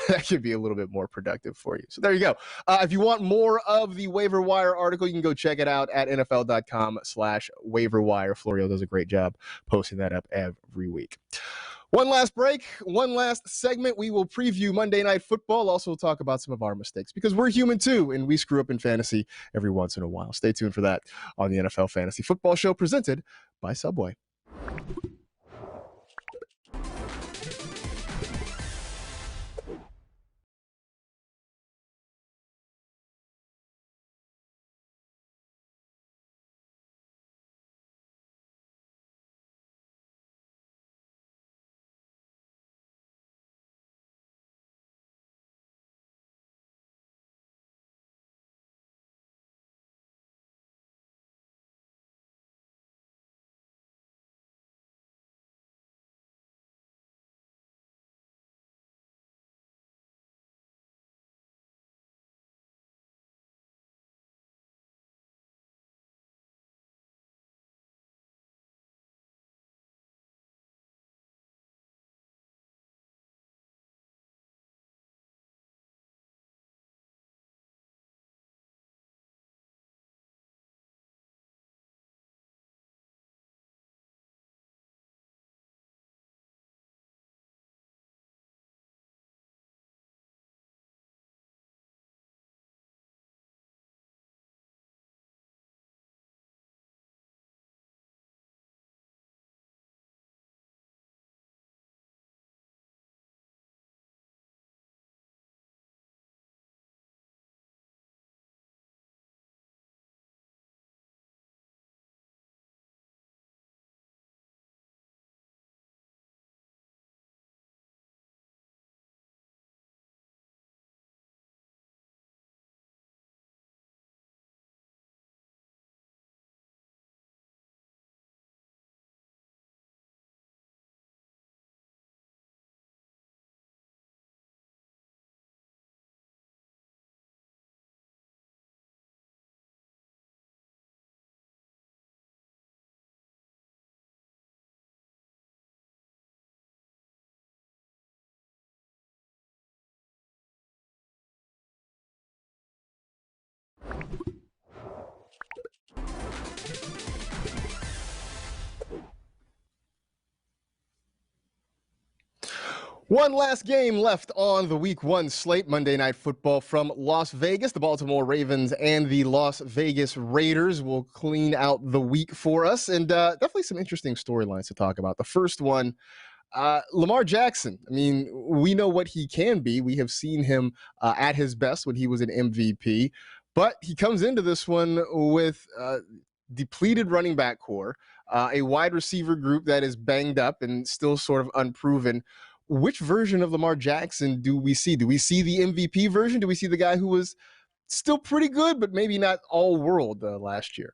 That could be a little bit more productive for you. So there you go. If you want more of the waiver wire article, you can go check it out at NFL.com/waiver wire. Florio does a great job posting that up every week. One last break, one last segment. We will preview Monday Night Football. Also talk about some of our mistakes because we're human too, and we screw up in fantasy every once in a while. Stay tuned for that on the NFL Fantasy Football Show presented by Subway. One last game left on the Week 1 slate, Monday Night Football from Las Vegas. The Baltimore Ravens and the Las Vegas Raiders will clean out the week for us, and definitely some interesting storylines to talk about. The first one, Lamar Jackson. I mean, we know what he can be. We have seen him at his best when he was an MVP, but he comes into this one with depleted running back core, a wide receiver group that is banged up and still sort of unproven. Which version of Lamar Jackson do we see? Do we see the MVP version? Do we see the guy who was still pretty good, but maybe not all world last year?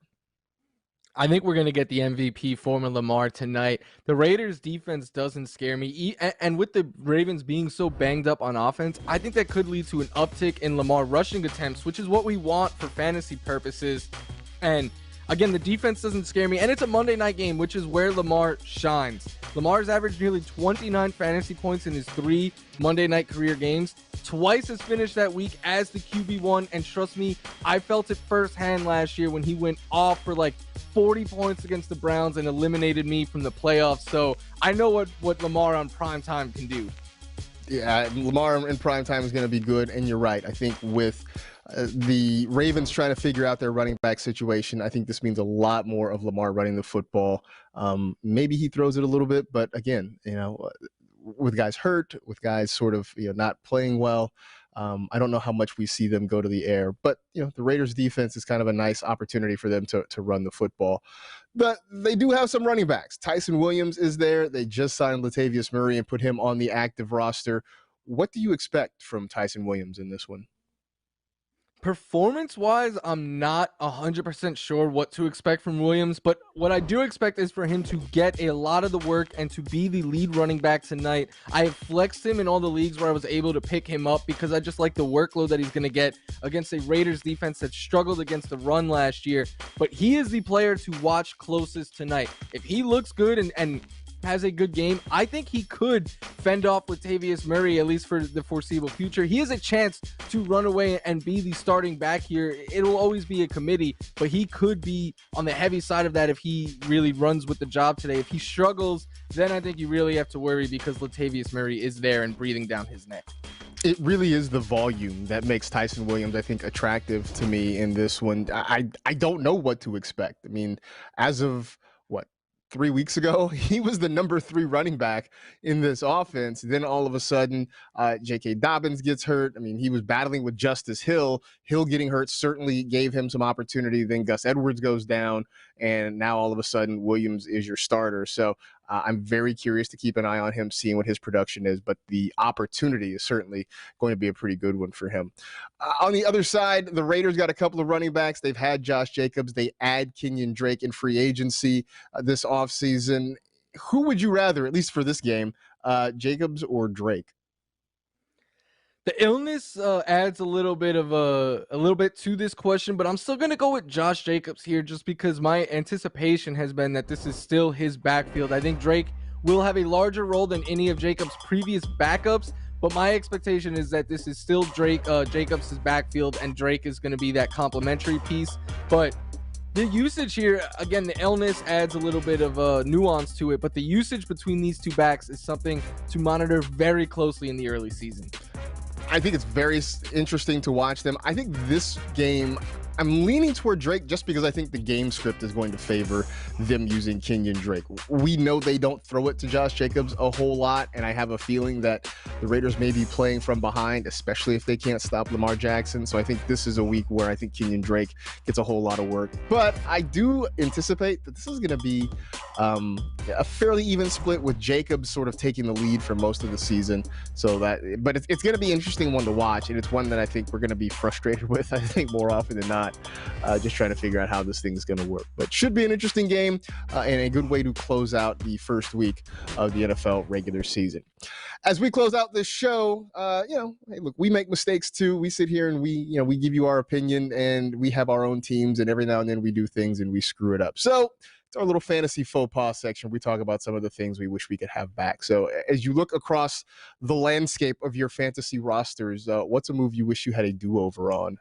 I think we're going to get the MVP form of Lamar tonight. The Raiders defense doesn't scare me. And with the Ravens being so banged up on offense, I think that could lead to an uptick in Lamar rushing attempts, which is what we want for fantasy purposes. And again, the defense doesn't scare me. And it's a Monday night game, which is where Lamar shines. Lamar's averaged nearly 29 fantasy points in his 3 Monday night career games. Twice has finished that week as the QB1. And trust me, I felt it firsthand last year when he went off for like 40 points against the Browns and eliminated me from the playoffs. So I know what Lamar on primetime can do. Yeah, Lamar in primetime is going to be good. And you're right. I think with the Ravens trying to figure out their running back situation, I think this means a lot more of Lamar running the football. Maybe he throws it a little bit, but again, with guys hurt, with guys sort of not playing well, I don't know how much we see them go to the air. But the Raiders defense is kind of a nice opportunity for them to run the football. But they do have some running backs. Tyson Williams is there. They just signed Latavius Murray and put him on the active roster. What do you expect from Tyson Williams in this one? Performance-wise, I'm not 100% sure what to expect from Williams, but what I do expect is for him to get a lot of the work and to be the lead running back tonight. I have flexed him in all the leagues where I was able to pick him up because I just like the workload that he's going to get against a Raiders defense that struggled against the run last year. But he is the player to watch closest tonight. If he looks good and has a good game, I think he could fend off Latavius Murray, at least for the foreseeable future. He has a chance to run away and be the starting back here. It'll always be a committee, but he could be on the heavy side of that if he really runs with the job today. If he struggles, then I think you really have to worry because Latavius Murray is there and breathing down his neck. It really is the volume that makes Tyson Williams, I think, attractive to me in this one. I don't know what to expect. I mean, as of 3 weeks ago, he was the number 3 running back in this offense. Then all of a sudden, J.K. Dobbins gets hurt. I mean, he was battling with Justice Hill. Hill getting hurt certainly gave him some opportunity. Then Gus Edwards goes down, and now all of a sudden, Williams is your starter. So I'm very curious to keep an eye on him, seeing what his production is. But the opportunity is certainly going to be a pretty good one for him. On the other side, the Raiders got a couple of running backs. They've had Josh Jacobs. They add Kenyon Drake in free agency this offseason. Who would you rather, at least for this game, Jacobs or Drake? The illness adds a little bit to this question, but I'm still going to go with Josh Jacobs here just because my anticipation has been that this is still his backfield. I think Drake will have a larger role than any of Jacobs' previous backups, but my expectation is that this is still Jacobs' backfield, and Drake is going to be that complementary piece. But the usage here, again, the illness adds a little bit of nuance to it, but the usage between these two backs is something to monitor very closely in the early season. I think it's very interesting to watch them. I think this game, I'm leaning toward Drake just because I think the game script is going to favor them using Kenyon Drake. We know they don't throw it to Josh Jacobs a whole lot, and I have a feeling that the Raiders may be playing from behind, especially if they can't stop Lamar Jackson. So I think this is a week where I think Kenyon Drake gets a whole lot of work. But I do anticipate that this is going to be a fairly even split with Jacobs sort of taking the lead for most of the season. But it's going to be an interesting one to watch, and it's one that I think we're going to be frustrated with, I think, more often than not. Just trying to figure out how this thing is going to work. But should be an interesting game and a good way to close out the first week of the NFL regular season. As we close out this show, hey, look, we make mistakes too. We sit here and we give you our opinion, and we have our own teams, and every now and then we do things and we screw it up. So it's our little fantasy faux pas section. We talk about some of the things we wish we could have back. So as you look across the landscape of your fantasy rosters, what's a move you wish you had a do-over on?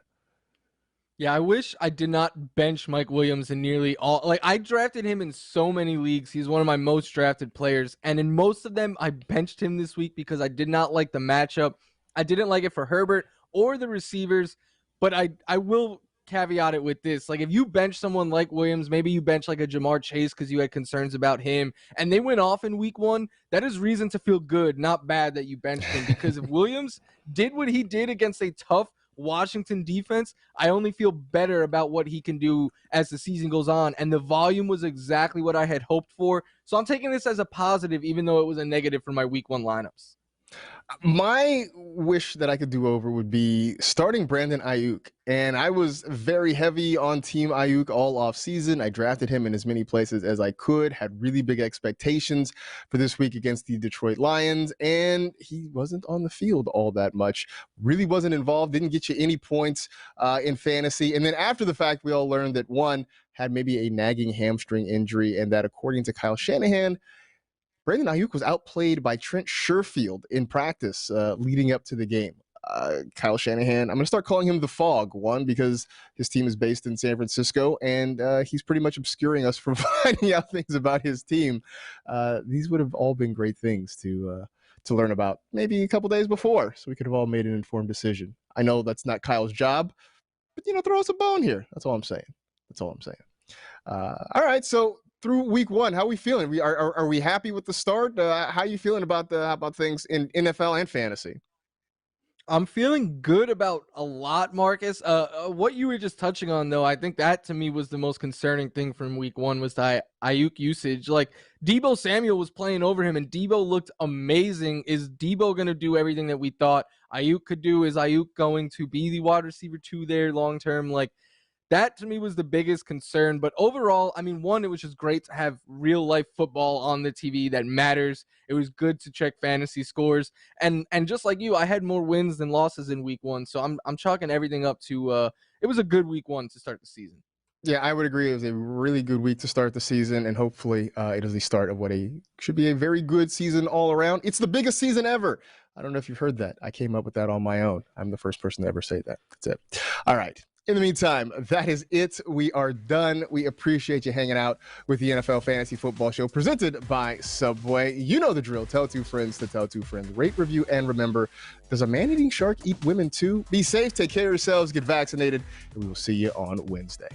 Yeah, I wish I did not bench Mike Williams in nearly all. Like, I drafted him in so many leagues. He's one of my most drafted players. And in most of them, I benched him this week because I did not like the matchup. I didn't like it for Herbert or the receivers. But I will caveat it with this. Like, if you bench someone like Williams, maybe you bench like a Jamar Chase because you had concerns about him, and they went off in week 1, that is reason to feel good, not bad that you benched him. Because if Williams did what he did against a tough Washington defense, I only feel better about what he can do as the season goes on, and the volume was exactly what I had hoped for. So I'm taking this as a positive, even though it was a negative for my week 1 lineups. My wish that I could do over would be starting Brandon Ayuk. And I was very heavy on Team Ayuk all off season. I drafted him in as many places as I could, had really big expectations for this week against the Detroit Lions. And he wasn't on the field all that much, really wasn't involved, didn't get you any points in fantasy. And then after the fact, we all learned that one had maybe a nagging hamstring injury, and that according to Kyle Shanahan, Brandon Ayuk was outplayed by Trent Sherfield in practice leading up to the game. Kyle Shanahan, I'm going to start calling him the Fog, one, because his team is based in San Francisco, and he's pretty much obscuring us from finding out things about his team. These would have all been great things to learn about maybe a couple days before, so we could have all made an informed decision. I know that's not Kyle's job, but, throw us a bone here. That's all I'm saying. All right, so through week 1, how are we feeling? Are we happy with the start? How are you feeling about things in NFL and fantasy? I'm feeling good about a lot, Marcus. What you were just touching on, though, I think that to me was the most concerning thing from week one was the Ayuk usage. Like, Deebo Samuel was playing over him, and Deebo looked amazing. Is Deebo going to do everything that we thought Ayuk could do? Is Ayuk going to be the wide receiver 2 there long term? Like, that to me was the biggest concern. But overall, I mean, one, it was just great to have real life football on the TV that matters. It was good to check fantasy scores. And just like you, I had more wins than losses in week one. So I'm chalking everything up to it was a good week one to start the season. Yeah, I would agree. It was a really good week to start the season, and hopefully it is the start of what should be a very good season all around. It's the biggest season ever. I don't know if you've heard that. I came up with that on my own. I'm the first person to ever say that. That's it. All right. In the meantime, that is it. We are done. We appreciate you hanging out with the NFL Fantasy Football Show presented by Subway. You know the drill. Tell two friends to tell two friends. Rate, review, and remember, does a man-eating shark eat women too? Be safe, take care of yourselves, get vaccinated, and we will see you on Wednesday.